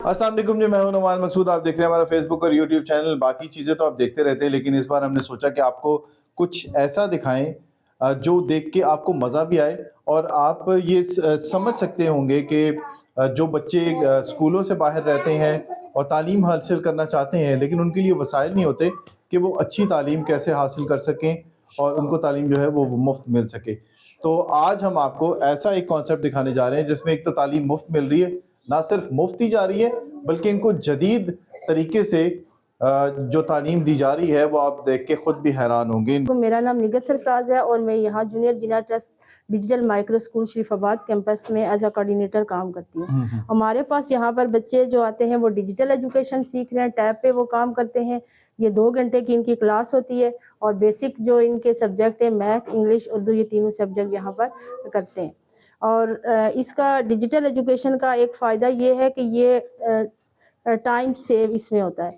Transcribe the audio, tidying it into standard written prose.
अस्सलाम वालेकुम जी, मैं हूं नुमान मकसूद। आप देख रहे हैं हमारा फेसबुक और यूट्यूब चैनल। बाकी चीज़ें तो आप देखते रहते हैं, लेकिन इस बार हमने सोचा कि आपको कुछ ऐसा दिखाएं जो देख के आपको मज़ा भी आए और आप ये समझ सकते होंगे कि जो बच्चे स्कूलों से बाहर रहते हैं और तालीम हासिल करना चाहते हैं, लेकिन उनके लिए वसाइल नहीं होते कि वो अच्छी तालीम कैसे हासिल कर सकें और उनको तालीम जो है वो मुफ्त मिल सके। तो आज हम आपको ऐसा एक कॉन्सेप्ट दिखाने जा रहे हैं जिसमें एक तो तालीम मुफ्त मिल रही है, ना सिर्फ मुफ्त ही जा रही है बल्कि इनको जदीद तरीके से जो तालीम दी जा रही है वो आप देख के खुद भी हैरान होंगे। मेरा नाम निगत सरफराज है और मैं यहाँ जूनियर जिला trust digital micro school Sharifabad campus में एज अ कोऑर्डिनेटर काम करती हूँ। हमारे पास यहाँ पर बच्चे जो आते हैं वो डिजिटल एजुकेशन सीख रहे हैं, टैब पे वो काम करते हैं। ये 2 घंटे की इनकी क्लास होती है और बेसिक जो इनके सब्जेक्ट है मैथ, इंग्लिश, उर्दू, ये तीनों सब्जेक्ट यहाँ पर करते हैं। और इसका डिजिटल एजुकेशन का एक फ़ायदा ये है कि ये टाइम सेव इसमें होता है।